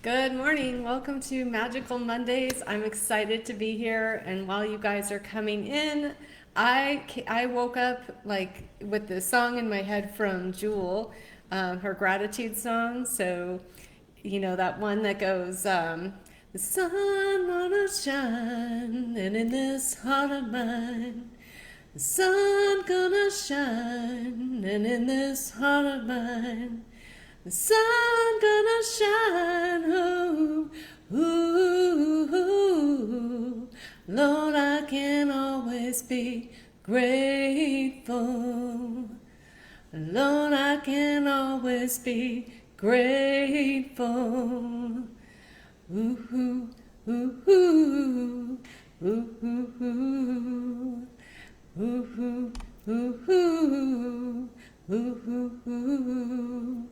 Good morning. Welcome to Magical Mondays. I'm excited to be here. And while you guys are coming in, I woke up like with the song in my head from Jewel, her gratitude song. So, that one that goes, the sun wanna shine, and in this heart of mine, the sun gonna shine, and in this heart of mine. The sun gonna shine, ooh, ooh, ooh. Lord, I can always be grateful. Lord, I can always be grateful. Ooh, ooh, ooh, ooh, ooh, ooh, ooh, ooh, ooh, ooh, ooh, ooh.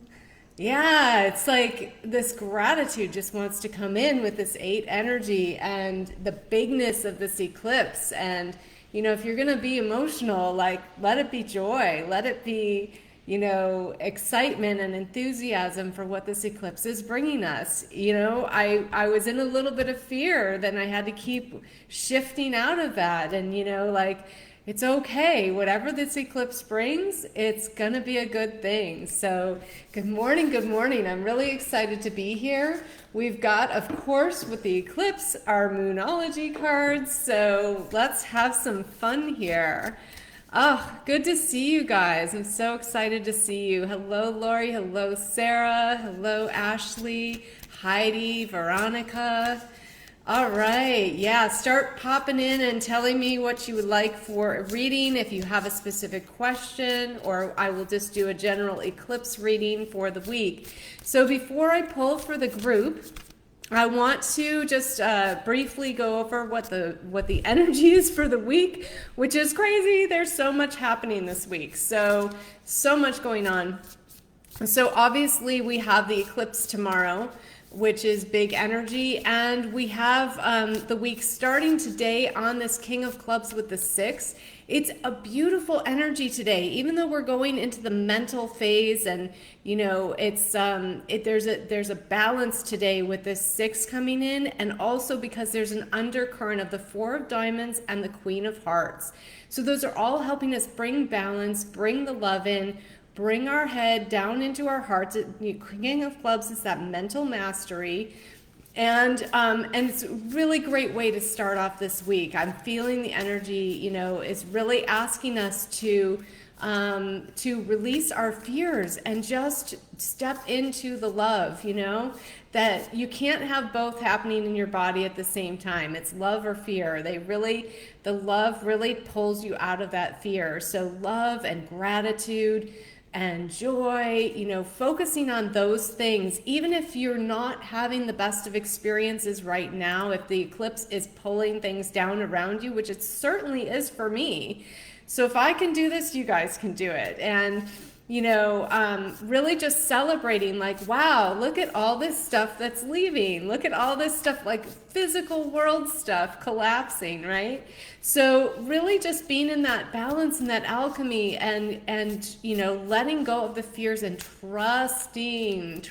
Yeah, it's like this gratitude just wants to come in with this eight energy and the bigness of this eclipse. And, if you're going to be emotional, like let it be joy, let it be, excitement and enthusiasm for what this eclipse is bringing us. I was in a little bit of fear, then I had to keep shifting out of that. And, like, it's okay. Whatever this eclipse brings, it's going to be a good thing. So, good morning, good morning. I'm really excited to be here. We've got, of course, with the eclipse, our Moonology cards. So, let's have some fun here. Oh, good to see you guys. I'm so excited to see you. Hello, Lori. Hello, Sarah. Hello, Ashley, Heidi, Veronica. All right. Yeah, start popping in and telling me what you would like for a reading if you have a specific question, or I will just do a general eclipse reading for the week. So before I pull for the group, I want to just briefly go over what the energy is for the week, which is crazy. There's so much happening this week. So much going on. So obviously we have the eclipse tomorrow, which is big energy, and we have the week starting today on this King of Clubs with the 6. It's a beautiful energy today, even though we're going into the mental phase, and it's there's a balance today with this 6 coming in, and also because there's an undercurrent of the 4 of Diamonds and the Queen of Hearts. So those are all helping us bring balance, bring the love in, bring our head down into our hearts. King of Clubs is that mental mastery. And it's a really great way to start off this week. I'm feeling the energy, is really asking us to release our fears and just step into the love, that you can't have both happening in your body at the same time. It's love or fear. The love really pulls you out of that fear. So love and gratitude and joy, focusing on those things, even if you're not having the best of experiences right now, if the eclipse is pulling things down around you, which it certainly is for me. So if I can do this, you guys can do it. And really just celebrating, like, wow, look at all this stuff that's leaving. Look at all this stuff, like physical world stuff collapsing, right? So really just being in that balance and that alchemy, and letting go of the fears and trusting.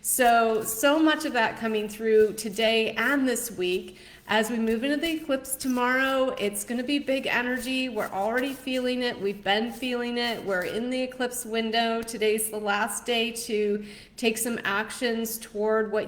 So much of that coming through today and this week. As we move into the eclipse tomorrow, it's going to be big energy. We're already feeling it. We've been feeling it. We're in the eclipse window. Today's the last day to take some actions toward what's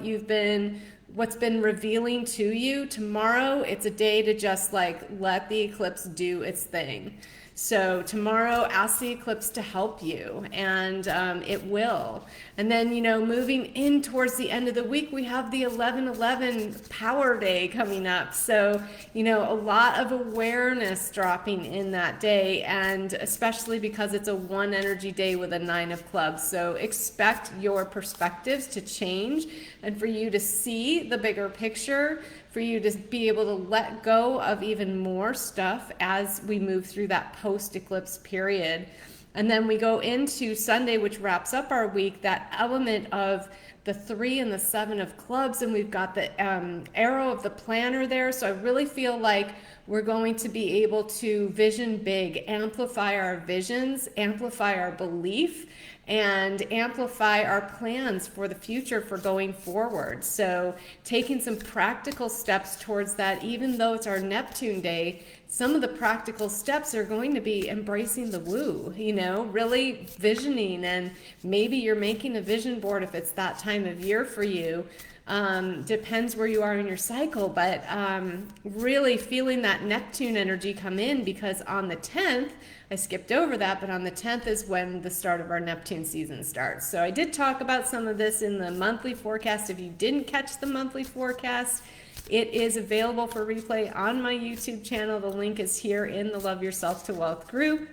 been revealing to you. Tomorrow, it's a day to just let the eclipse do its thing. So tomorrow, ask the eclipse to help you, and it will. And then, moving in towards the end of the week, we have the 11/11 Power Day coming up. So, a lot of awareness dropping in that day, and especially because it's a 1 energy day with a 9 of clubs. So expect your perspectives to change and for you to see the bigger picture, for you to be able to let go of even more stuff as we move through that post-eclipse period. And then we go into Sunday, which wraps up our week, that element of the 3 and the 7 of clubs, and we've got the arrow of the planner there. So I really feel like we're going to be able to vision big, amplify our visions, amplify our belief, and amplify our plans for the future for going forward. So taking some practical steps towards that, even though it's our Neptune day, some of the practical steps are going to be embracing the woo, you know, really visioning. And maybe you're making a vision board if it's that time of year for you. Depends where you are in your cycle, but really feeling that Neptune energy come in, because on the 10th, I skipped over that, but on the 10th is when the start of our Neptune season starts. So I did talk about some of this in the monthly forecast. If you didn't catch the monthly forecast, it is available for replay on my YouTube channel. The link is here in the Love Yourself to Wealth group.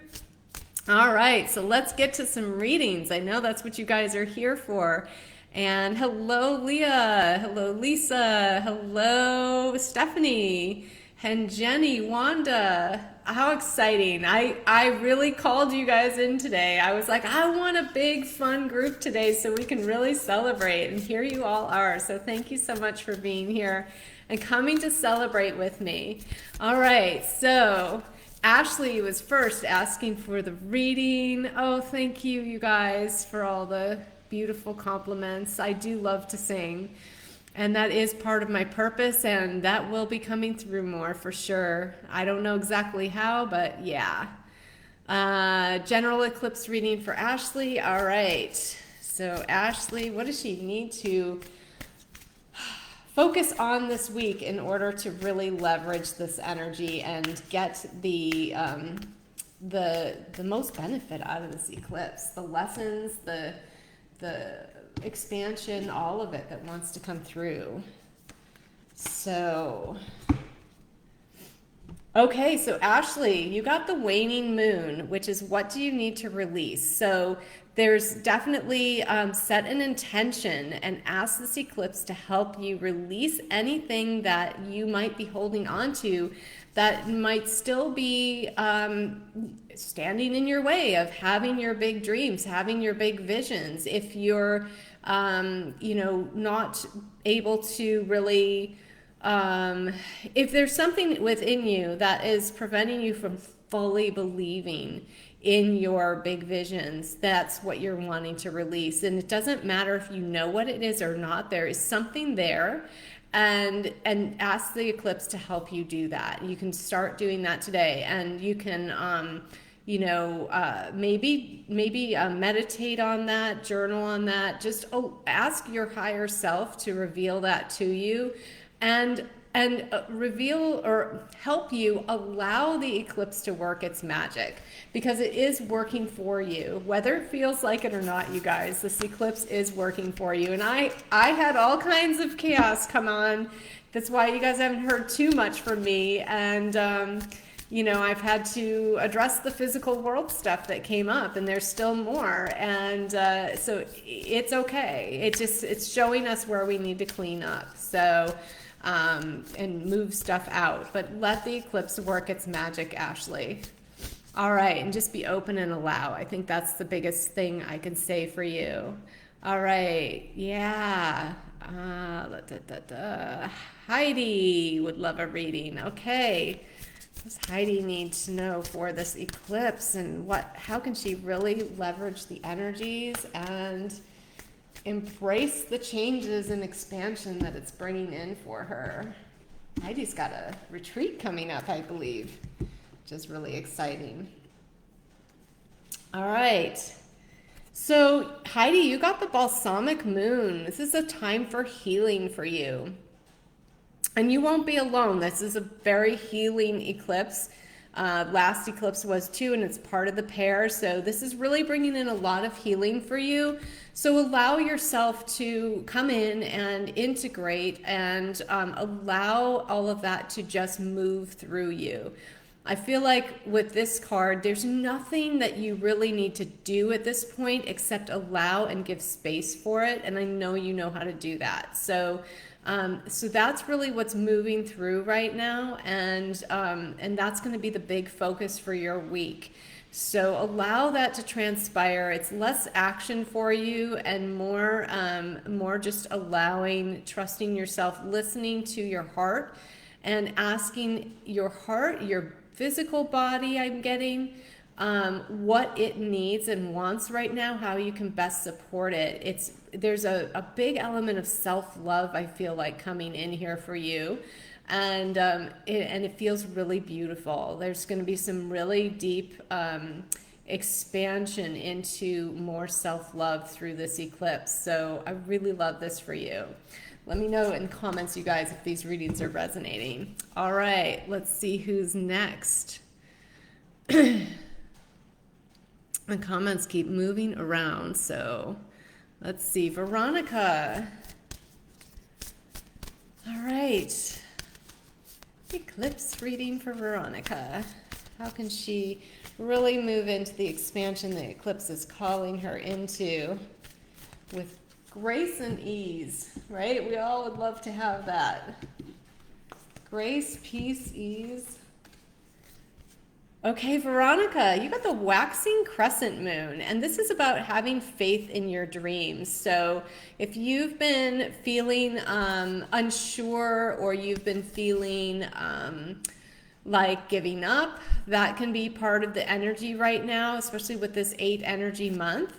All right, so let's get to some readings. I know that's what you guys are here for. And hello, Leah. Hello, Lisa. Hello, Stephanie. And Jenny, Wanda. How exciting. I really called you guys in today. I was like, I want a big fun group today so we can really celebrate. And here you all are. So thank you so much for being here and coming to celebrate with me. All right, so Ashley was first asking for the reading. Oh, thank you, you guys, for all the beautiful compliments. I do love to sing, and that is part of my purpose, and that will be coming through more for sure. I don't know exactly how, but yeah. General eclipse reading for Ashley. All right, so Ashley, what does she need to focus on this week in order to really leverage this energy and get the most benefit out of this eclipse? The lessons, the expansion, all of it that wants to come through. So, okay, so Ashley, you got the waning moon, which is what do you need to release? So there's definitely set an intention and ask this eclipse to help you release anything that you might be holding on to that might still be standing in your way of having your big dreams, having your big visions. If you're, not able to really, if there's something within you that is preventing you from fully believing in your big visions, that's what you're wanting to release. And it doesn't matter if you know what it is or not, there is something there. And ask the eclipse to help you do that. You can start doing that today, and you can maybe meditate on that, journal on that. Just ask your higher self to reveal that to you, and reveal or help you allow the eclipse to work its magic, because it is working for you, whether it feels like it or not. You guys, this eclipse is working for you. And I had all kinds of chaos come on. That's why you guys haven't heard too much from me. And I've had to address the physical world stuff that came up, and there's still more. And so it's okay. It's showing us where we need to clean up. So and move stuff out, but let the eclipse work its magic, Ashley. All right, and just be open and allow. I think that's the biggest thing I can say for you. All right, yeah. Heidi would love a reading. Okay, what does Heidi need to know for this eclipse, and how can she really leverage the energies and embrace the changes and expansion that it's bringing in for her? Heidi's got a retreat coming up, I believe, which is really exciting. All right. So Heidi, you got the balsamic moon. This is a time for healing for you. And you won't be alone. This is a very healing eclipse. Last eclipse was too, and it's part of the pair. So this is really bringing in a lot of healing for you. So allow yourself to come in and integrate, and allow all of that to just move through you. I feel like with this card, there's nothing that you really need to do at this point except allow and give space for it. And I know you know how to do that. So that's really what's moving through right now. And that's going to be the big focus for your week. So allow that to transpire. It's less action for you and more just allowing, trusting yourself, listening to your heart and asking your heart, your physical body, I'm getting, what it needs and wants right now, how you can best support it. There's a big element of self-love, I feel like, coming in here for you. And it feels really beautiful. There's going to be some really deep expansion into more self-love through this eclipse. So I really love this for you. Let me know in comments, you guys, if these readings are resonating. All right, let's see who's next. The comments keep moving around, so let's see. Veronica. All right. Eclipse reading for Veronica. How can she really move into the expansion the eclipse is calling her into with grace and ease, right? We all would love to have that. Grace, peace, ease. Okay, Veronica, you got the waxing crescent moon, and this is about having faith in your dreams. So if you've been feeling unsure, or you've been feeling like giving up, that can be part of the energy right now, especially with this 8 energy month.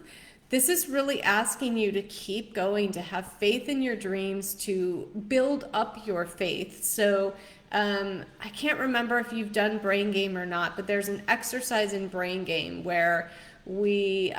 This is really asking you to keep going, to have faith in your dreams, to build up your faith. So I can't remember if you've done Brain Game or not, but there's an exercise in Brain Game where we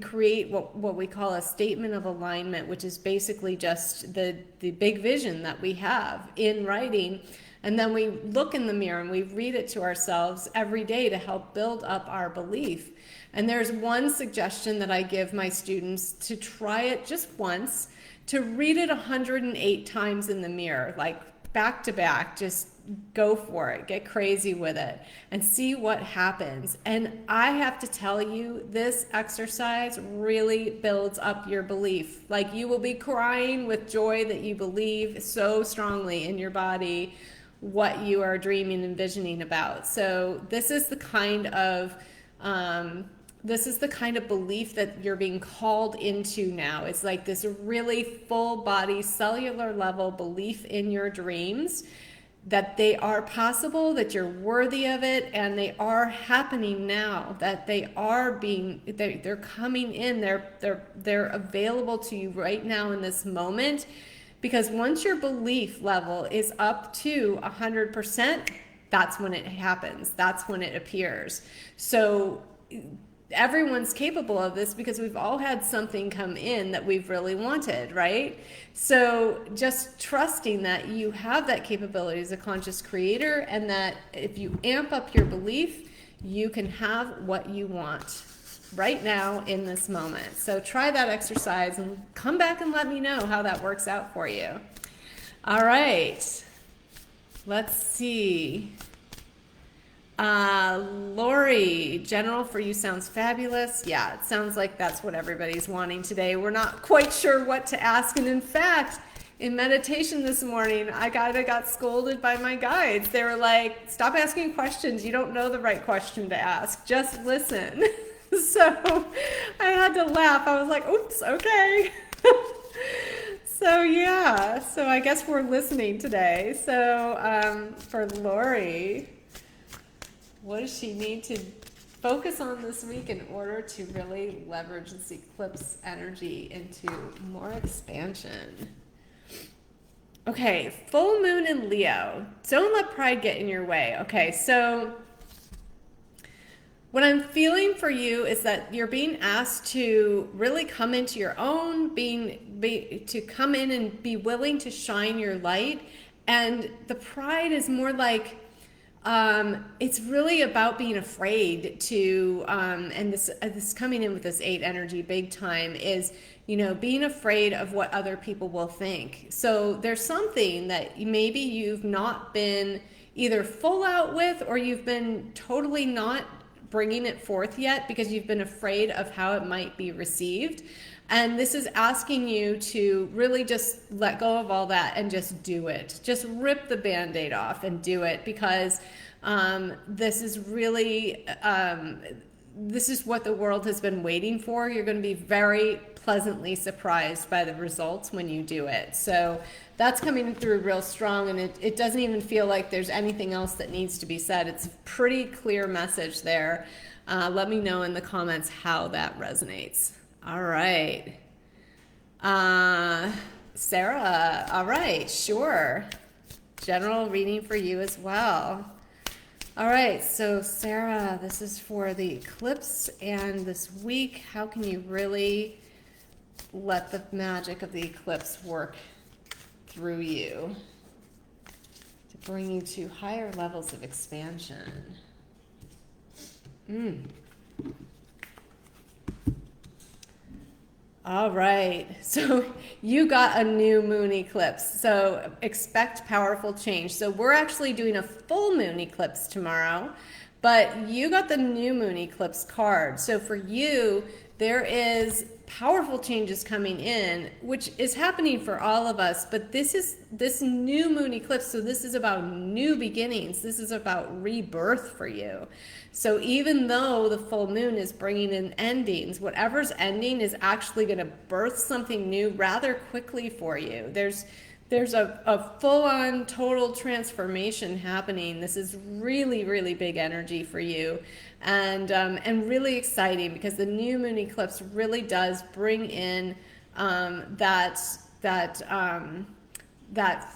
create what we call a statement of alignment, which is basically just the big vision that we have in writing. And then we look in the mirror and we read it to ourselves every day to help build up our belief. And there's one suggestion that I give my students to try it just once, to read it 108 times in the mirror, like back to back. Just go for it, get crazy with it, and see what happens. And I have to tell you, this exercise really builds up your belief. Like, you will be crying with joy that you believe so strongly in your body what you are dreaming and envisioning about. So this is the kind of belief that you're being called into now. It's like this really full body, cellular level belief in your dreams, that they are possible, that you're worthy of it, and they are happening now, that they are they're coming in, they're available to you right now in this moment. Because once your belief level is up to 100%, that's when it happens. That's when it appears. So everyone's capable of this, because we've all had something come in that we've really wanted, right? So just trusting that you have that capability as a conscious creator, and that if you amp up your belief, you can have what you want right now in this moment. So try that exercise and come back and let me know how that works out for you. All right, let's see. Lori, general for you sounds fabulous. Yeah, it sounds like that's what everybody's wanting today. We're not quite sure what to ask. And in fact, in meditation this morning, I got scolded by my guides. They were like, stop asking questions. You don't know the right question to ask. Just listen. So I had to laugh. I was like, oops, okay. So yeah, so I guess we're listening today. So for Lori, what does she need to focus on this week in order to really leverage this eclipse energy into more expansion? Okay, full moon in Leo. Don't let pride get in your way. Okay, so what I'm feeling for you is that you're being asked to really come into your own, to come in and be willing to shine your light. And the pride is more like, it's really about being afraid to, and this coming in with this 8 energy big time is, being afraid of what other people will think. So there's something that maybe you've not been either full out with, or you've been totally not bringing it forth yet because you've been afraid of how it might be received. And this is asking you to really just let go of all that and just do it. Just rip the Band-Aid off and do it, because this is really, this is what the world has been waiting for. You're going to be very pleasantly surprised by the results when you do it. So that's coming through real strong, and it doesn't even feel like there's anything else that needs to be said. It's a pretty clear message there. Let me know in the comments how that resonates. All right. Sarah, all right, sure. General reading for you as well. All right, so Sarah, this is for the eclipse and this week. How can you really let the magic of the eclipse work through you to bring you to higher levels of expansion? All right, so you got a new moon eclipse, so expect powerful change. So we're actually doing a full moon eclipse tomorrow, but you got the new moon eclipse card. So for you, there is powerful changes coming in, which is happening for all of us, but this new moon eclipse, so this is about new beginnings. This is about rebirth for you. So even though the full moon is bringing in endings, whatever's ending is actually going to birth something new rather quickly for you. There's a full-on total transformation happening. This is really, really big energy for you, and really exciting, because the new moon eclipse really does bring in that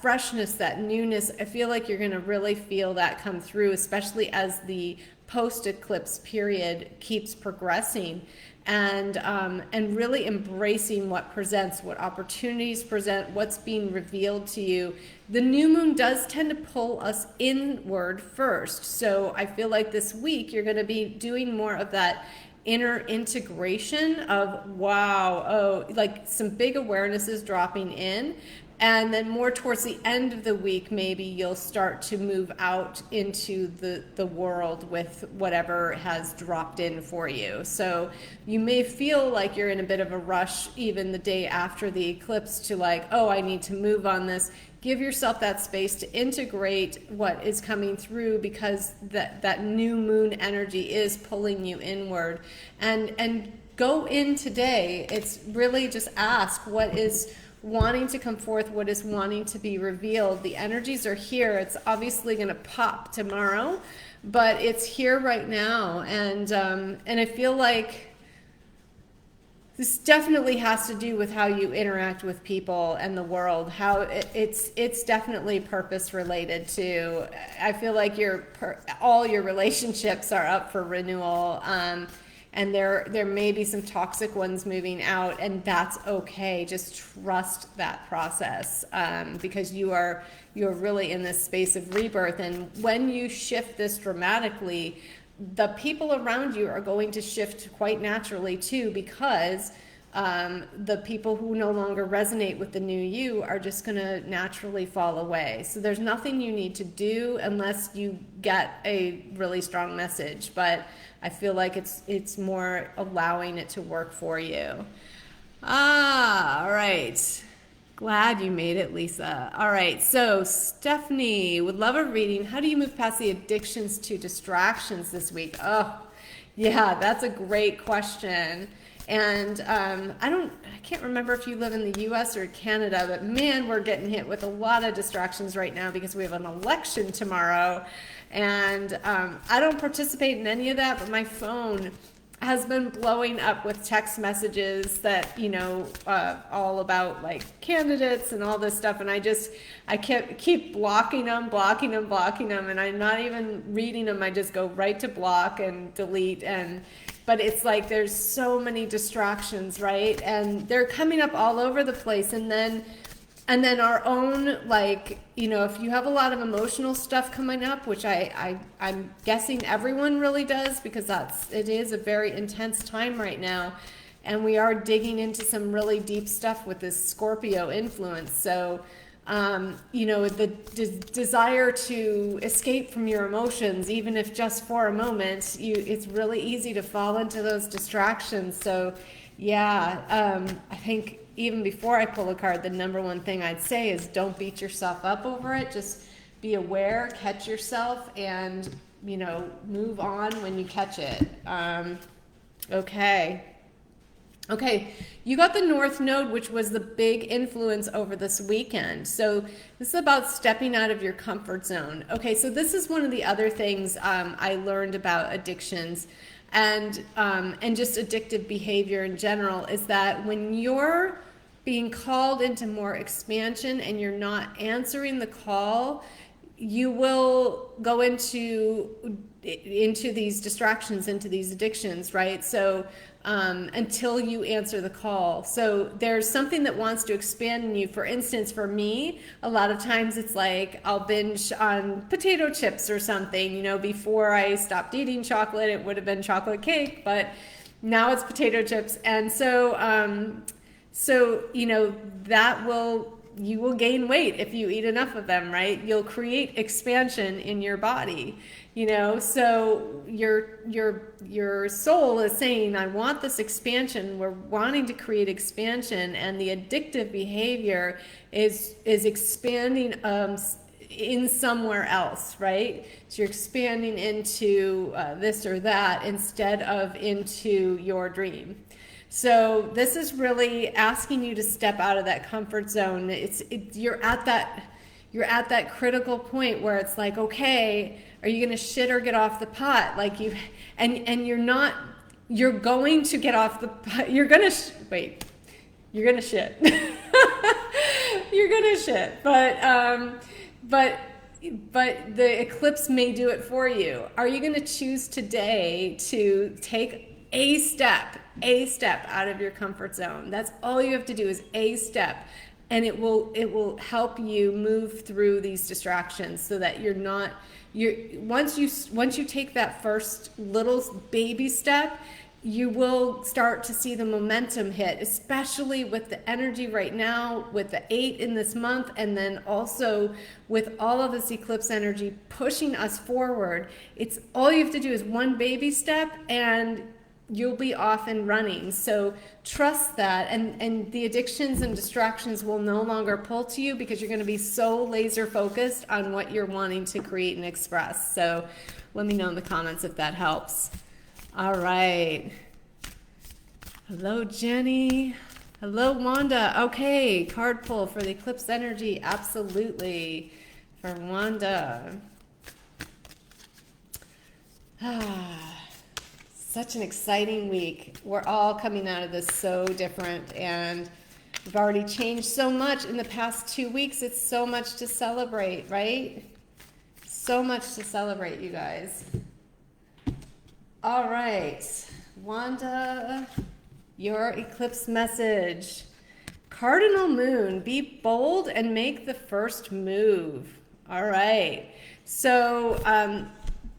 freshness, that newness. I feel like you're going to really feel that come through, especially as the post-eclipse period keeps progressing, and really embracing what presents, what opportunities present, what's being revealed to you. The new moon does tend to pull us inward first. So I feel like this week you're going to be doing more of that inner integration of, wow, oh, like some big awarenesses dropping in. And then more towards the end of the week, maybe you'll start to move out into the world with whatever has dropped in for you. So you may feel like you're in a bit of a rush even the day after the eclipse to like, oh, I need to move on this. Give yourself that space to integrate what is coming through, because that new moon energy is pulling you inward. And go in today. It's really just ask what is wanting to come forth, what is wanting to be revealed. The energies are here. It's obviously going to pop tomorrow, but it's here right now. And I feel like this definitely has to do with how you interact with people and the world, how it's definitely purpose related to. I feel like all your relationships are up for renewal. And there may be some toxic ones moving out, and that's okay. Just trust that process, because you're really in this space of rebirth. And when you shift this dramatically, the people around you are going to shift quite naturally too, because the people who no longer resonate with the new you are just going to naturally fall away. So there's nothing you need to do unless you get a really strong message. But I feel like it's more allowing it to work for you. All right. Glad you made it, Lisa. All right. So Stephanie would love a reading. How do you move past the addictions to distractions this week? Oh, yeah, that's a great question. And I can't remember if you live in the US or Canada, but man, we're getting hit with a lot of distractions right now because we have an election tomorrow. And I don't participate in any of that, but my phone has been blowing up with text messages that, all about like candidates and all this stuff. And I keep blocking them, and I'm not even reading them. I just go right to block and delete. But it's like there's so many distractions, right? And they're coming up all over the place. And then our own, like, if you have a lot of emotional stuff coming up, which I'm guessing everyone really does, because it is a very intense time right now. And we are digging into some really deep stuff with this Scorpio influence. So, the desire to escape from your emotions, even if just for a moment, it's really easy to fall into those distractions. So, yeah, I think even before I pull a card, the number one thing I'd say is don't beat yourself up over it. Just be aware, catch yourself, and you know, move on when you catch it. Okay. Okay, you got the North Node, which was the big influence over this weekend. So this is about stepping out of your comfort zone. Okay, so this is one of the other things I learned about addictions and just addictive behavior in general is that when you're being called into more expansion and you're not answering the call, you will go into these distractions, into these addictions, right? So until you answer the call. So there's something that wants to expand in you. For instance, for me, a lot of times it's like I'll binge on potato chips or something. You know, before I stopped eating chocolate, it would have been chocolate cake, but now it's potato chips. And so, you know, you will gain weight if you eat enough of them, right? You'll create expansion in your body, you know? So your soul is saying, I want this expansion. We're wanting to create expansion, and the addictive behavior is expanding in somewhere else, right? So you're expanding into this or that instead of into your dream. So this is really asking you to step out of that comfort zone. You're at that critical point where it's like, okay, are you going to shit or get off the pot? Like you're going to get off the pot. You're going to shit. You're going to shit. But the eclipse may do it for you. Are you going to choose today to take a step out of your comfort zone? That's all you have to do, is a step, and it will help you move through these distractions so that once you take that first little baby step, you will start to see the momentum hit, especially with the energy right now, with the 8 in this month, and then also with all of this eclipse energy pushing us forward. It's all you have to do is one baby step, and you'll be off and running. So trust that, and the addictions and distractions will no longer pull to you because you're going to be so laser focused on what you're wanting to create and express. So let me know in the comments if that helps. All right. Hello, Jenny. Hello, Wanda. Okay, card pull for the eclipse energy. Absolutely. For Wanda. Such an exciting week. We're all coming out of this so different, and we've already changed so much in the past 2 weeks. It's so much to celebrate, right? So much to celebrate, you guys. All right, Wanda, your eclipse message. Cardinal Moon, be bold and make the first move. All right, so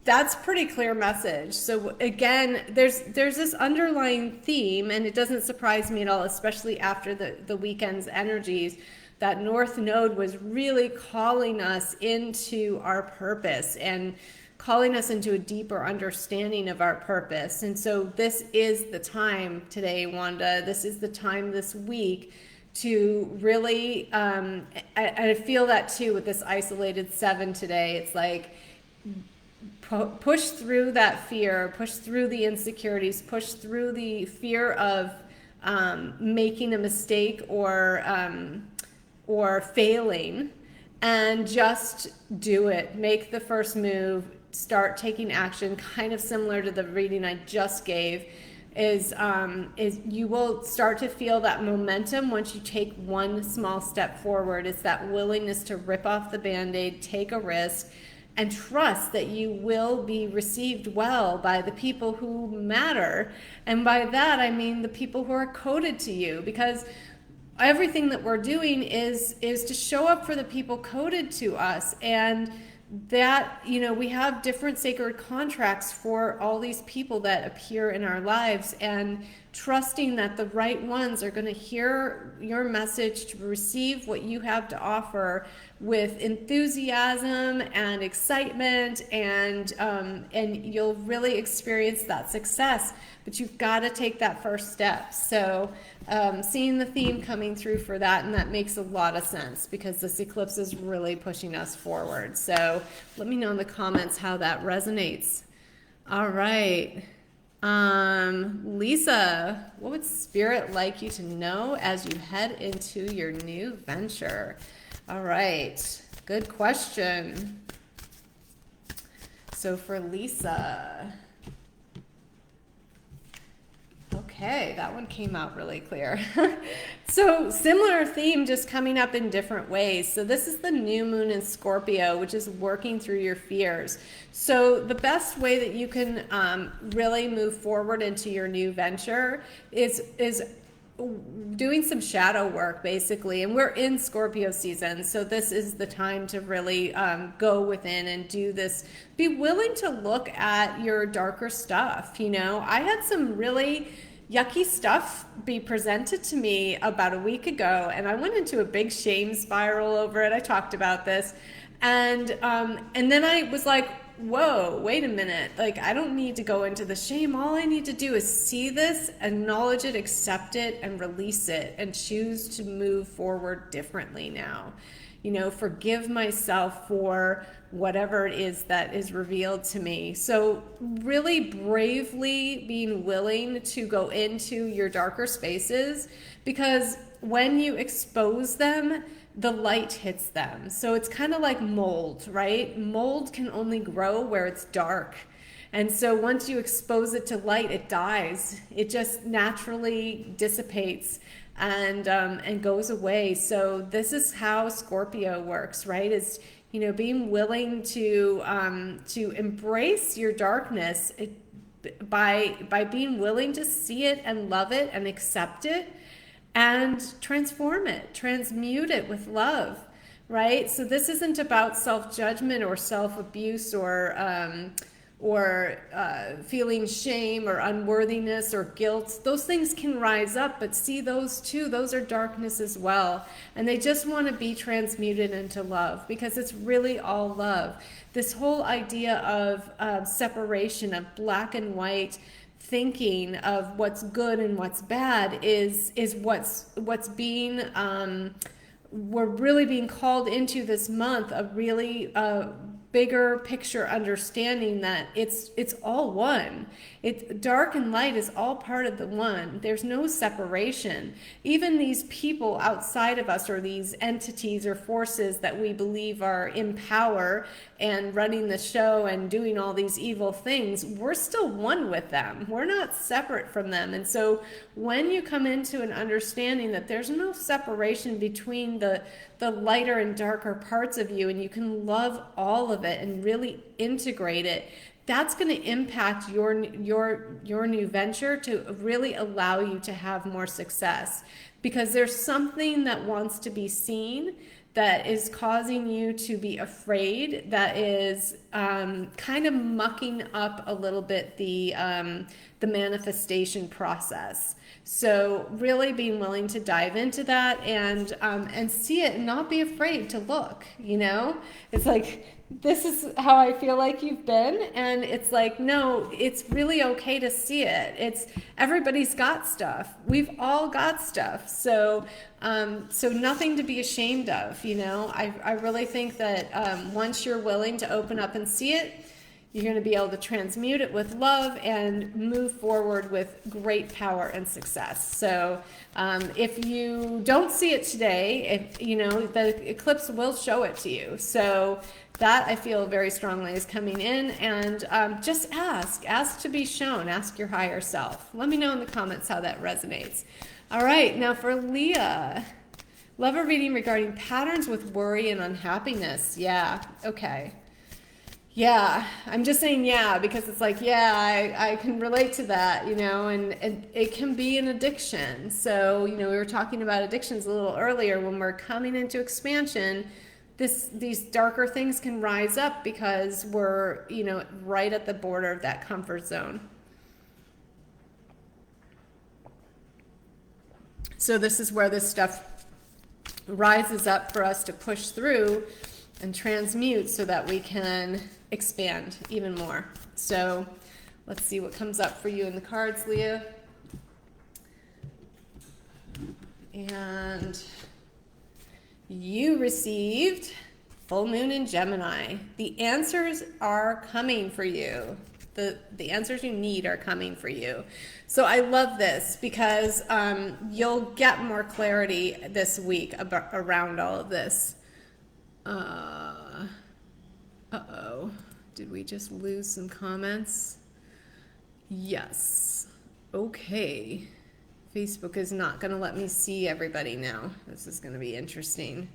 that's pretty clear message. So again, there's this underlying theme, and it doesn't surprise me at all, especially after the weekend's energies, that North Node was really calling us into our purpose and calling us into a deeper understanding of our purpose. And so this is the time today, Wanda. This is the time this week to really, I feel that too with this isolated 7 today. It's like, push through that fear, push through the insecurities, push through the fear of making a mistake or failing, and just do it. Make the first move, start taking action, kind of similar to the reading I just gave. Is you will start to feel that momentum once you take one small step forward. It's that willingness to rip off the Band-Aid, take a risk, and trust that you will be received well by the people who matter. And by that, I mean the people who are coded to you, because everything that we're doing is to show up for the people coded to us. And that, you know, we have different sacred contracts for all these people that appear in our lives, and trusting that the right ones are going to hear your message, to receive what you have to offer with enthusiasm and excitement, and you'll really experience that success. But you've got to take that first step. So seeing the theme coming through for that, and that makes a lot of sense because this eclipse is really pushing us forward. So let me know in the comments how that resonates. All right. Lisa, what would Spirit like you to know as you head into your new venture? All right, good question. So for Lisa, okay, that one came out really clear. So similar theme, just coming up in different ways. So this is the new moon in Scorpio, which is working through your fears. So the best way that you can really move forward into your new venture is doing some shadow work, basically. And we're in Scorpio season, so this is the time to really go within and do this. Be willing to look at your darker stuff. You know, I had some really yucky stuff be presented to me about a week ago, and I went into a big shame spiral over it. I talked about this, and then I was like, whoa, wait a minute, like, I don't need to go into the shame. All I need to do is see this, acknowledge it, accept it, and release it, and choose to move forward differently now. You know, forgive myself for whatever it is that is revealed to me. So really bravely being willing to go into your darker spaces, because when you expose them, the light hits them. So it's kind of like mold, right? Mold can only grow where it's dark. And so once you expose it to light, it dies. It just naturally dissipates and goes away. So this is how Scorpio works, right? Is, you know, being willing to embrace your darkness by being willing to see it and love it and accept it and transform it, transmute it with love, right? So this isn't about self-judgment or self-abuse or feeling shame or unworthiness or guilt. Those things can rise up, but see, those too, those are darkness as well. And they just want to be transmuted into love, because it's really all love. This whole idea of separation, of black and white thinking, of what's good and what's bad is what's being we're really being called into this month, of really bigger picture understanding that it's all one. Dark and light is all part of the one. There's no separation. Even these people outside of us, or these entities or forces that we believe are in power and running the show and doing all these evil things, we're still one with them. We're not separate from them. And so when you come into an understanding that there's no separation between the lighter and darker parts of you, and you can love all of it and really integrate it, that's going to impact your new venture to really allow you to have more success. Because there's something that wants to be seen that is causing you to be afraid, that is kind of mucking up a little bit the manifestation process. So really being willing to dive into that and see it and not be afraid to look, you know? It's like, this is how I feel like you've been. And it's like, no, it's really okay to see it. Everybody's got stuff. We've all got stuff. So nothing to be ashamed of, you know? I really think that once you're willing to open up and see it, you're going to be able to transmute it with love and move forward with great power and success. So if you don't see it today, the eclipse will show it to you. So that, I feel very strongly, is coming in. And just ask to be shown. Ask your higher self. Let me know in the comments how that resonates. All right, now for Leah. Love a reading regarding patterns with worry and unhappiness. Yeah, okay. Yeah, I'm just saying yeah, because it's like, yeah, I can relate to that, you know, and it can be an addiction. So, you know, we were talking about addictions a little earlier. When we're coming into expansion, these darker things can rise up because we're, you know, right at the border of that comfort zone. So this is where this stuff rises up for us to push through and transmute so that we can expand even more. So let's see what comes up for you in the cards, Leah. And you received full moon in Gemini. The answers are coming for you. The answers you need are coming for you. So I love this because you'll get more clarity this week around all of this. Uh-oh. Did we just lose some comments? Yes. Okay. Facebook is not going to let me see everybody now. This is going to be interesting.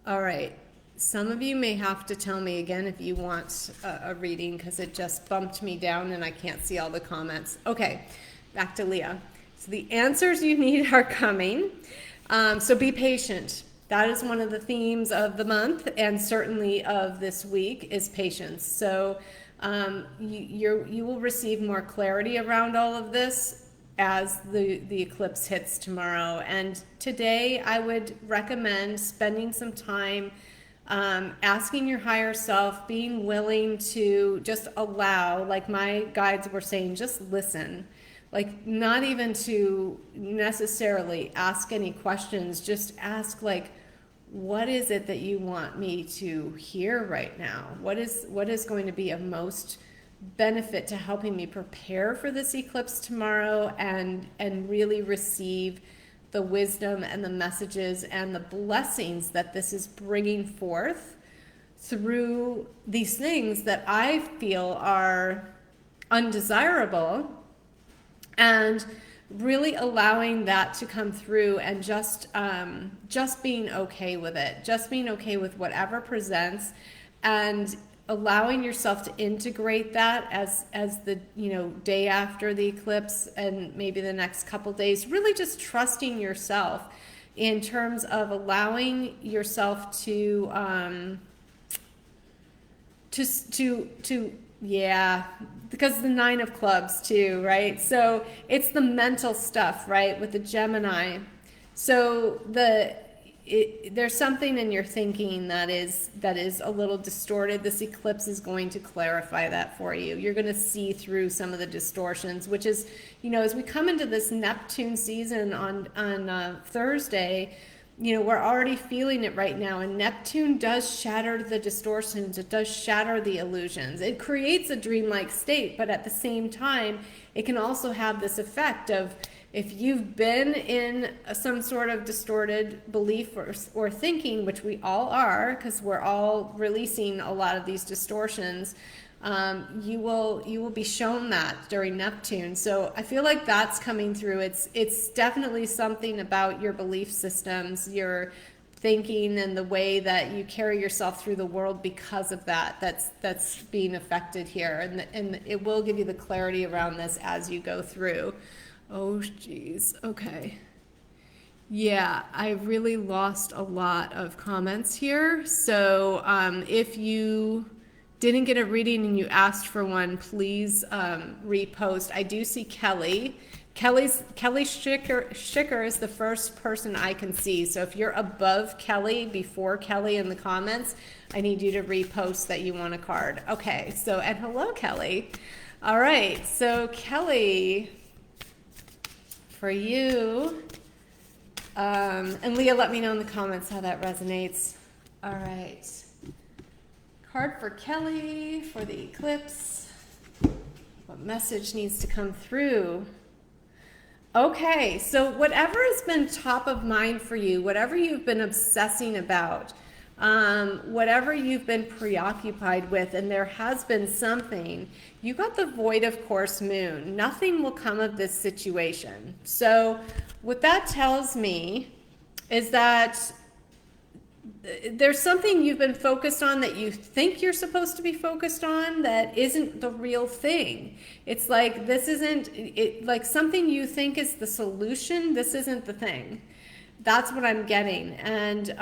All right. Some of you may have to tell me again if you want a reading because it just bumped me down and I can't see all the comments. Okay, back to Leah. So the answers you need are coming. So be patient. That is one of the themes of the month and certainly of this week is patience. So you will receive more clarity around all of this as the eclipse hits tomorrow. And today I would recommend spending some time asking your higher self, being willing to just allow, like my guides were saying, just listen. Like not even to necessarily ask any questions, just ask like, what is it that you want me to hear right now? What is going to be of most benefit to helping me prepare for this eclipse tomorrow and really receive the wisdom and the messages and the blessings that this is bringing forth through these things that I feel are undesirable, and really allowing that to come through and just being okay with it, just being okay with whatever presents, and allowing yourself to integrate that as the day after the eclipse and maybe the next couple days, really just trusting yourself in terms of allowing yourself to because the 9 of clubs too, right? So it's the mental stuff, right, with the Gemini. So there's something in your thinking that is a little distorted. This eclipse is going to clarify that for you. You're going to see through some of the distortions, which is, as we come into this Neptune season on Thursday, we're already feeling it right now. And Neptune does shatter the distortions. It does shatter the illusions. It creates a dreamlike state, but at the same time, it can also have this effect of, if you've been in some sort of distorted belief or thinking, which we all are, because we're all releasing a lot of these distortions, you will be shown that during Neptune. So I feel like that's coming through. It's definitely something about your belief systems, your thinking, and the way that you carry yourself through the world because of that's being affected here. And it will give you the clarity around this as you go through. Oh, geez. Okay. Yeah, I really lost a lot of comments here. So if you didn't get a reading and you asked for one, please repost. I do see Kelly. Kelly Schicker is the first person I can see. So if you're above Kelly, before Kelly in the comments, I need you to repost that you want a card. Okay, so, and hello, Kelly. All right, so Kelly, for you, and Leah, let me know in the comments how that resonates. All right. Card for Kelly for the eclipse. What message needs to come through? Okay, so whatever has been top of mind for you, whatever you've been obsessing about, whatever you've been preoccupied with, and there has been something, you got the void of course moon. Nothing will come of this situation. So what that tells me is that there's something you've been focused on that you think you're supposed to be focused on that isn't the real thing. It's like, this isn't it, like something you think is the solution, this isn't the thing. That's what I'm getting. And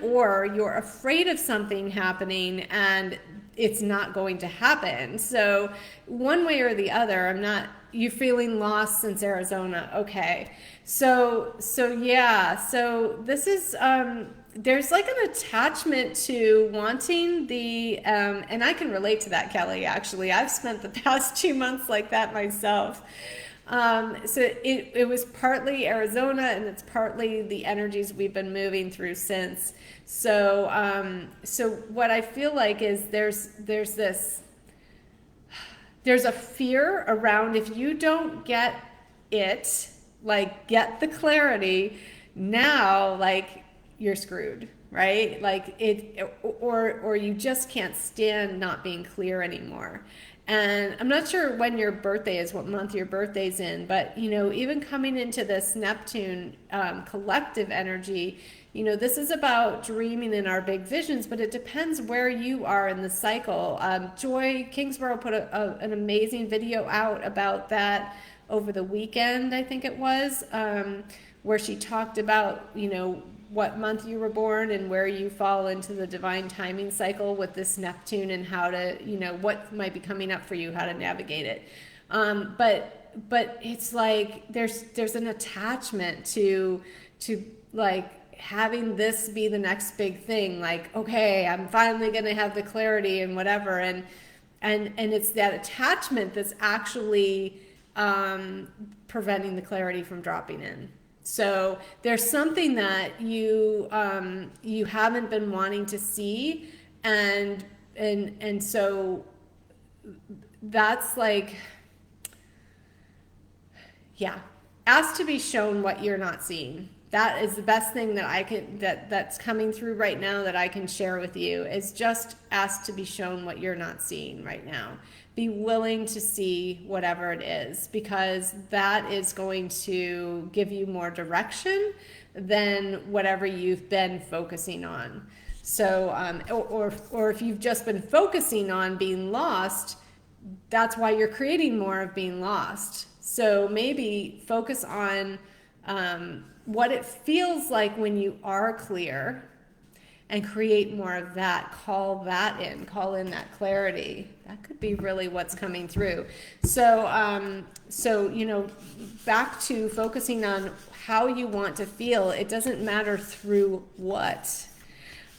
or you're afraid of something happening and it's not going to happen. So one way or the other, I'm not you feeling lost since Arizona. Okay. So yeah, so this is, there's like an attachment to wanting the, and I can relate to that, Kelly, actually. I've spent the past 2 months like that myself. So it was partly Arizona, and it's partly the energies we've been moving through since. So, so what I feel like is there's a fear around, if you don't get it, like get the clarity now, like you're screwed, right? Like or you just can't stand not being clear anymore. And I'm not sure when your birthday is, what month your birthday's in, but you know, even coming into this Neptune collective energy, you know, this is about dreaming in our big visions, but it depends where you are in the cycle. Joy Kingsborough put an amazing video out about that over the weekend, I think it was, where she talked about, you know, what month you were born and where you fall into the divine timing cycle with this Neptune, and how to, you know, what might be coming up for you, how to navigate it. But it's like there's an attachment to like having this be the next big thing. Like, okay, I'm finally going to have the clarity and whatever. And it's that attachment that's actually preventing the clarity from dropping in. So there's something that you haven't been wanting to see, and so that's like, yeah, ask to be shown what you're not seeing. That is the best thing that I can, that's coming through right now, that I can share with you, is just ask to be shown what you're not seeing right now. Be willing to see whatever it is, because that is going to give you more direction than whatever you've been focusing on. So, or if you've just been focusing on being lost, that's why you're creating more of being lost. So maybe focus on what it feels like when you are clear, and create more of that. Call in that clarity. That could be really what's coming through. So, so, you know, back to focusing on how you want to feel. It doesn't matter through what,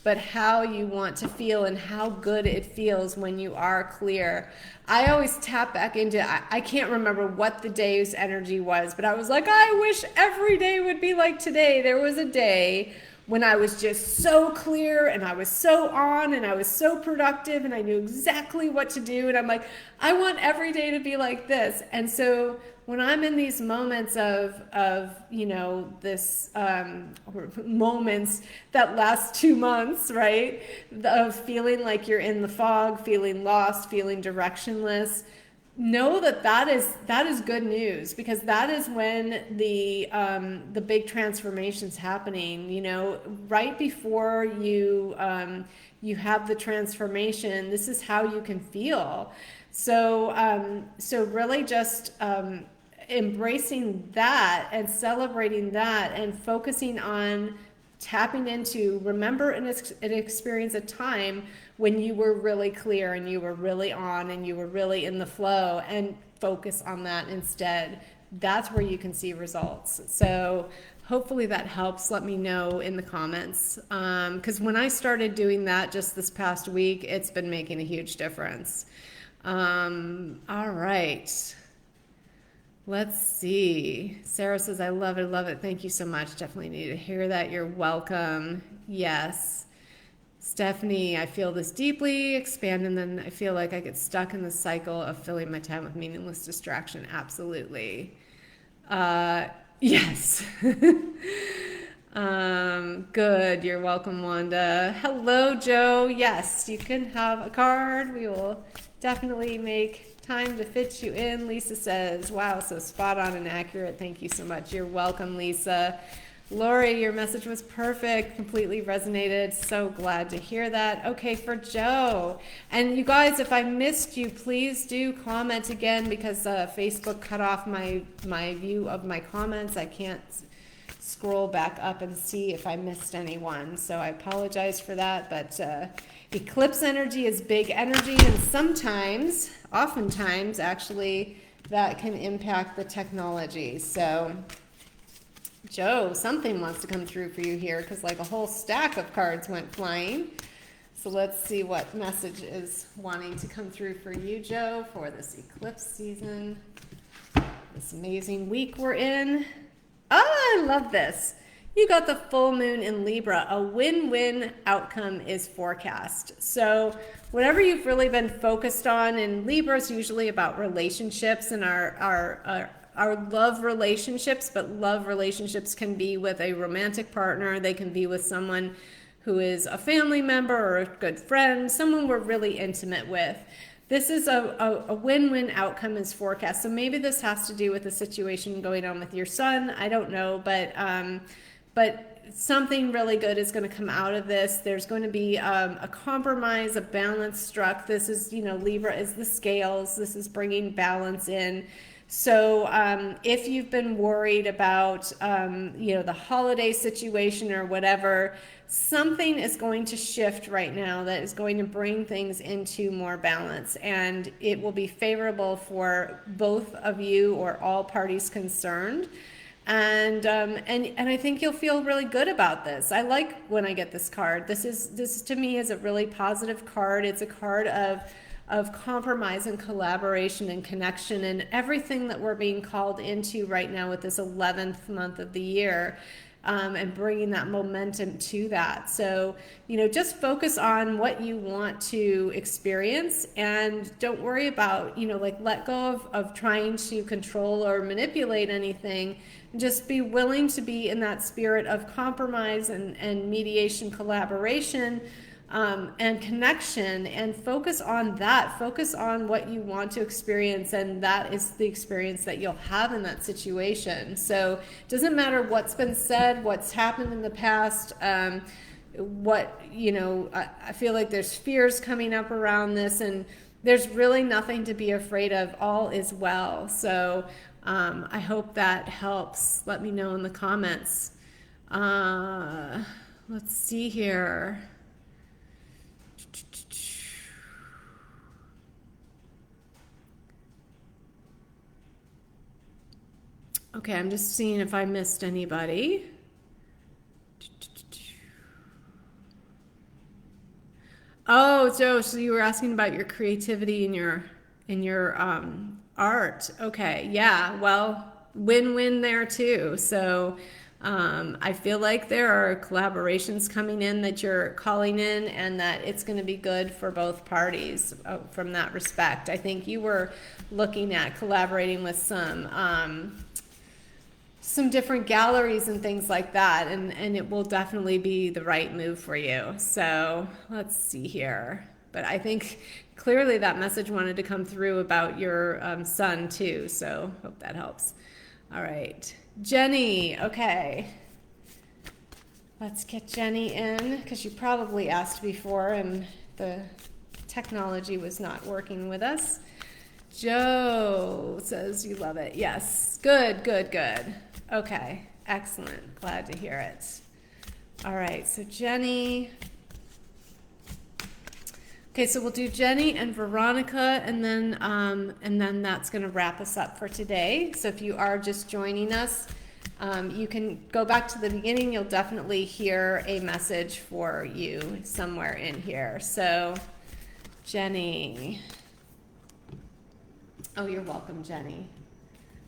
but how you want to feel and how good it feels when you are clear. I always tap back into, I can't remember what the day's energy was, but I was like, I wish every day would be like today. There was a day when I was just so clear, and I was so on, and I was so productive, and I knew exactly what to do. And I'm like, I want every day to be like this. And so when I'm in these moments of you know, this moments that last 2 months, right, of feeling like you're in the fog, feeling lost, feeling directionless, know that is good news, because that is when the big transformation's happening. You know, right before you you have the transformation, this is how you can feel. So so really just embracing that and celebrating that, and focusing on tapping into, remember an experience, a time when you were really clear and you were really on and you were really in the flow, and focus on that instead. That's where you can see results. So hopefully that helps. Let me know in the comments, because when I started doing that just this past week, it's been making a huge difference. All right. Let's see. Sarah says, I love it, love it. Thank you so much. Definitely need to hear that. You're welcome. Yes. Stephanie, I feel this deeply, expand, and then I feel like I get stuck in the cycle of filling my time with meaningless distraction. Absolutely. Yes. Good. You're welcome, Wanda. Hello, Joe. Yes, you can have a card. We will definitely make time to fit you in. Lisa says, wow, so spot on and accurate. Thank you so much. You're welcome, Lisa. Lori, your message was perfect, completely resonated. So glad to hear that. Okay, for Joe. And you guys, if I missed you, please do comment again, because Facebook cut off my view of my comments. I can't scroll back up and see if I missed anyone. So I apologize for that. But eclipse energy is big energy, and sometimes, oftentimes actually, that can impact the technology. So Joe, something wants to come through for you here, because like a whole stack of cards went flying. So let's see what message is wanting to come through for you, Joe, for this eclipse season, this amazing week we're in. Oh, I love this. You got the full moon in Libra. A win-win outcome is forecast. So whatever you've really been focused on, and Libra is usually about relationships and our love relationships, but love relationships can be with a romantic partner. They can be with someone who is a family member or a good friend, someone we're really intimate with. This is a win-win outcome is forecast. So maybe this has to do with the situation going on with your son. I don't know, but something really good is going to come out of this. There's going to be a compromise, a balance struck. This is, Libra is the scales. This is bringing balance in. So if you've been worried about, the holiday situation or whatever, something is going to shift right now that is going to bring things into more balance, and it will be favorable for both of you or all parties concerned. And I think you'll feel really good about this. I like when I get this card. This to me is a really positive card. It's a card of compromise and collaboration and connection and everything that we're being called into right now with this 11th month of the year, and bringing that momentum to that. So, just focus on what you want to experience, and don't worry about, let go of trying to control or manipulate anything. Just be willing to be in that spirit of compromise and mediation, collaboration, and connection, and focus on that. Focus on what you want to experience, and that is the experience that you'll have in that situation. So it doesn't matter what's been said, what's happened in the past, I feel like there's fears coming up around this, and there's really nothing to be afraid of. All is well. So I hope that helps. Let me know in the comments. Let's see here. Okay, I'm just seeing if I missed anybody. Oh, Joe, so you were asking about your creativity in your art. Okay, yeah, well, win-win there too. So I feel like there are collaborations coming in that you're calling in, and that it's going to be good for both parties from that respect. I think you were looking at collaborating with some different galleries and things like that, and it will definitely be the right move for you. So let's see here. But I think clearly that message wanted to come through about your son too, so hope that helps. All right, Jenny. Okay, let's get Jenny in, because you probably asked before and the technology was not working with us. Joe says you love it. Yes, good. Okay, excellent. Glad to hear it. All right, so Jenny. Okay, so we'll do Jenny and Veronica, and then that's going to wrap us up for today. So if you are just joining us, you can go back to the beginning. You'll definitely hear a message for you somewhere in here. So Jenny. Oh, you're welcome, Jenny.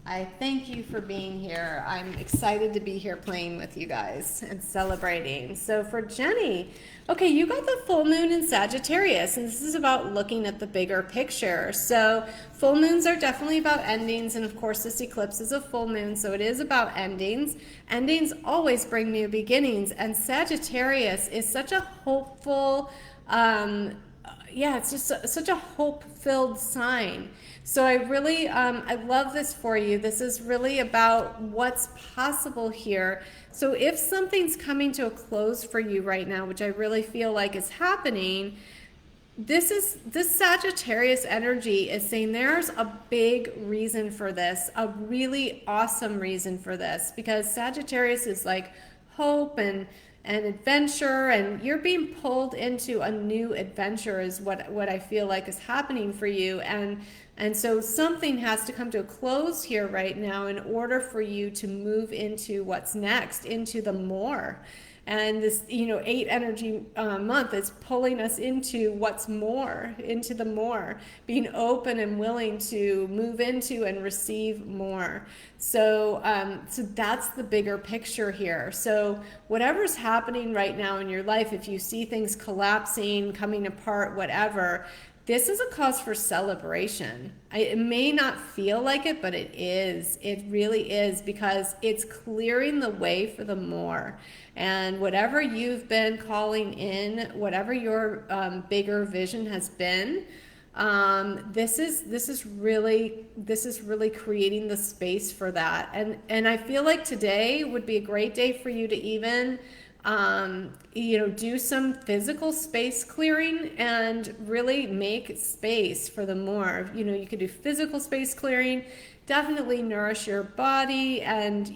I thank you for being here. I'm excited to be here playing with you guys and celebrating. So for Jenny, okay, you got the full moon in Sagittarius, and this is about looking at the bigger picture. So full moons are definitely about endings, and of course this eclipse is a full moon, so it is about endings. Endings always bring new beginnings, and Sagittarius is such a hopeful, it's just such a hope-filled sign. So I really, I love this for you. This is really about what's possible here. So if something's coming to a close for you right now, which I really feel like is happening, this Sagittarius energy is saying there's a big reason for this, a really awesome reason for this, because Sagittarius is like hope and adventure, and you're being pulled into a new adventure is what I feel like is happening for you. And so something has to come to a close here right now in order for you to move into what's next, into the more. And this, 8 energy month is pulling us into what's more, into the more, being open and willing to move into and receive more. So, so that's the bigger picture here. So whatever's happening right now in your life, if you see things collapsing, coming apart, whatever, this is a cause for celebration. It may not feel like it, but it is. It really is, because it's clearing the way for the more. And whatever you've been calling in, whatever your bigger vision has been, this is really creating the space for that. And I feel like today would be a great day for you to even do some physical space clearing and really make space for the more. You could do physical space clearing, definitely nourish your body, and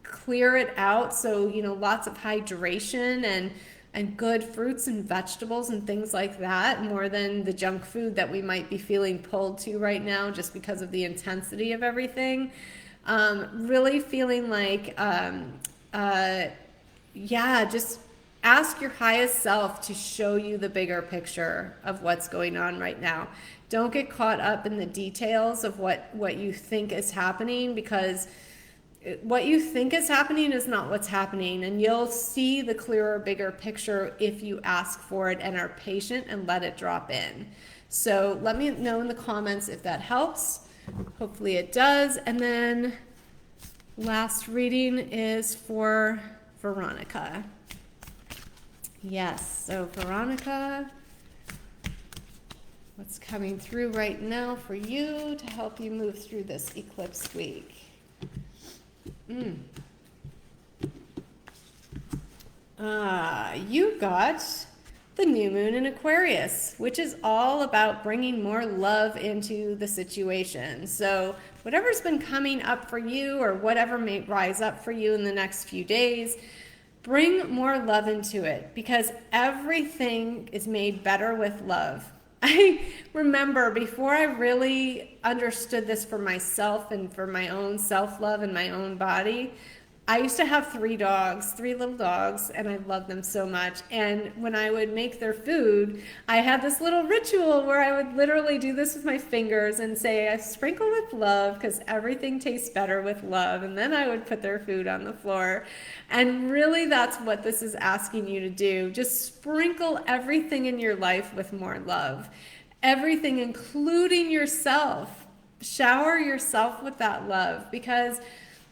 clear it out. So lots of hydration and good fruits and vegetables and things like that, more than the junk food that we might be feeling pulled to right now just because of the intensity of everything. Really feeling like, just ask your highest self to show you the bigger picture of what's going on right now. Don't get caught up in the details of what you think is happening, because what you think is happening is not what's happening. And you'll see the clearer, bigger picture if you ask for it and are patient and let it drop in. So let me know in the comments if that helps. Hopefully it does. And then last reading is for Veronica. Yes, so Veronica, what's coming through right now for you to help you move through this eclipse week? You got the new moon in Aquarius, which is all about bringing more love into the situation. So whatever's been coming up for you, or whatever may rise up for you in the next few days, bring more love into it, because everything is made better with love. I remember before I really understood this for myself and for my own self-love and my own body, I used to have 3 little dogs, and I loved them so much. And when I would make their food, I had this little ritual where I would literally do this with my fingers and say, I sprinkle with love, because everything tastes better with love. And then I would put their food on the floor. And really, that's what this is asking you to do. Just sprinkle everything in your life with more love. Everything, including yourself. Shower yourself with that love, because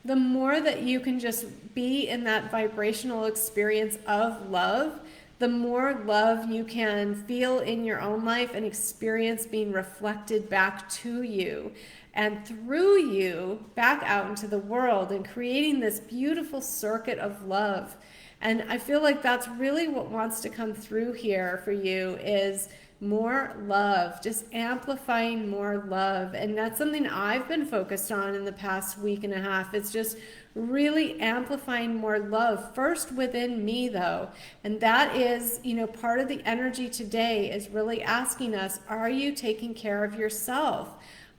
the more that you can just be in that vibrational experience of love, the more love you can feel in your own life and experience being reflected back to you and through you back out into the world, and creating this beautiful circuit of love. And I feel like that's really what wants to come through here for you, is more love, just amplifying more love. And that's something I've been focused on in the past week and a half. It's just really amplifying more love, first within me though. And that is, part of the energy today is really asking us, are you taking care of yourself?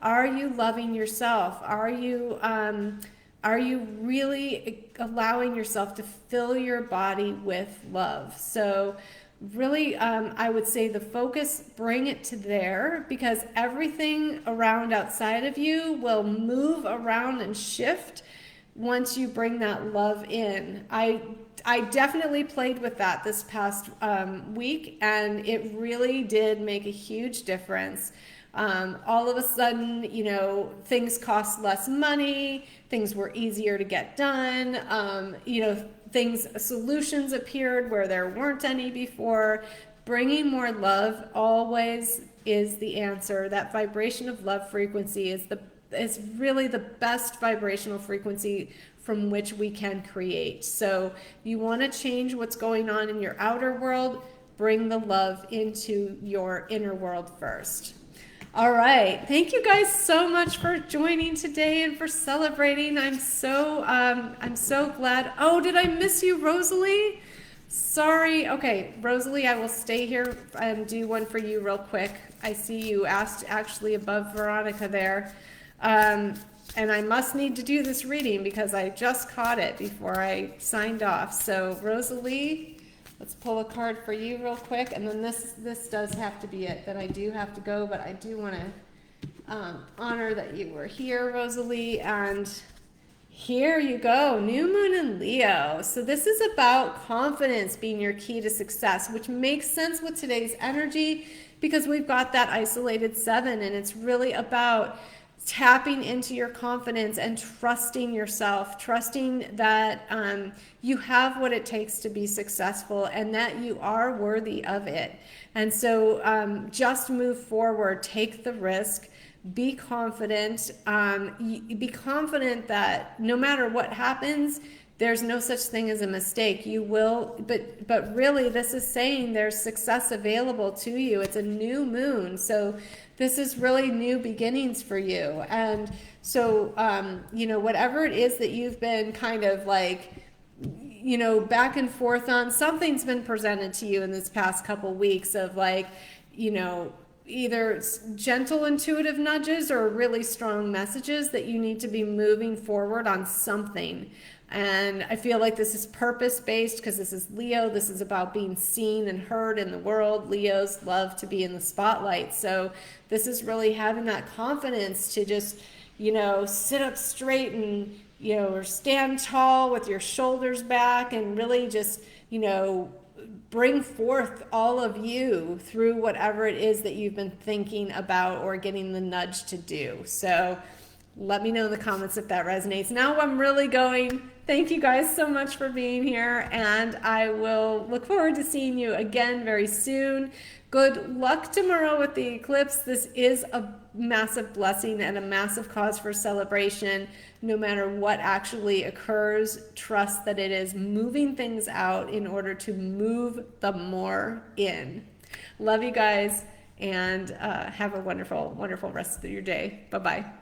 Are you loving yourself? Are you really allowing yourself to fill your body with love? So really, I would say the focus, bring it to there, because everything around outside of you will move around and shift once you bring that love in. I definitely played with that this past week, and it really did make a huge difference. All of a sudden, things cost less money, things were easier to get done, solutions appeared where there weren't any before. Bringing more love always is the answer. That vibration of love frequency is really the best vibrational frequency from which we can create. So you want to change what's going on in your outer world, bring the love into your inner world first. All right. Thank you guys so much for joining today and for celebrating. I'm so glad. Oh, did I miss you, Rosalie? Sorry. Okay, Rosalie, I will stay here and do one for you real quick. I see you asked actually above Veronica there. And I must need to do this reading because I just caught it before I signed off. So Rosalie, let's pull a card for you real quick, and then this does have to be it. That I do have to go, but I do want to honor that you were here, Rosalie. And here you go, new moon in Leo. So this is about confidence being your key to success, which makes sense with today's energy because we've got that isolated 7, and it's really about tapping into your confidence and trusting yourself, trusting that you have what it takes to be successful and that you are worthy of it. And so just move forward, take the risk, be confident, be confident that no matter what happens, there's no such thing as a mistake. You will, but really this is saying there's success available to you. It's a new moon. So this is really new beginnings for you. And so, you know, whatever it is that you've been kind of like, you know, back and forth on, something's been presented to you in this past couple weeks of like, you know, either gentle intuitive nudges or really strong messages that you need to be moving forward on something. And I feel like this is purpose-based because this is Leo. This is about being seen and heard in the world. Leos love to be in the spotlight. So this is really having that confidence to just, you know, sit up straight and, you know, or stand tall with your shoulders back and really just, you know, bring forth all of you through whatever it is that you've been thinking about or getting the nudge to do. So let me know in the comments if that resonates. Now I'm really going. Thank you guys so much for being here, and I will look forward to seeing you again very soon. Good luck tomorrow with the eclipse. This is a massive blessing and a massive cause for celebration. No matter what actually occurs, trust that it is moving things out in order to move the more in. Love you guys, and have a wonderful, wonderful rest of your day. Bye-bye.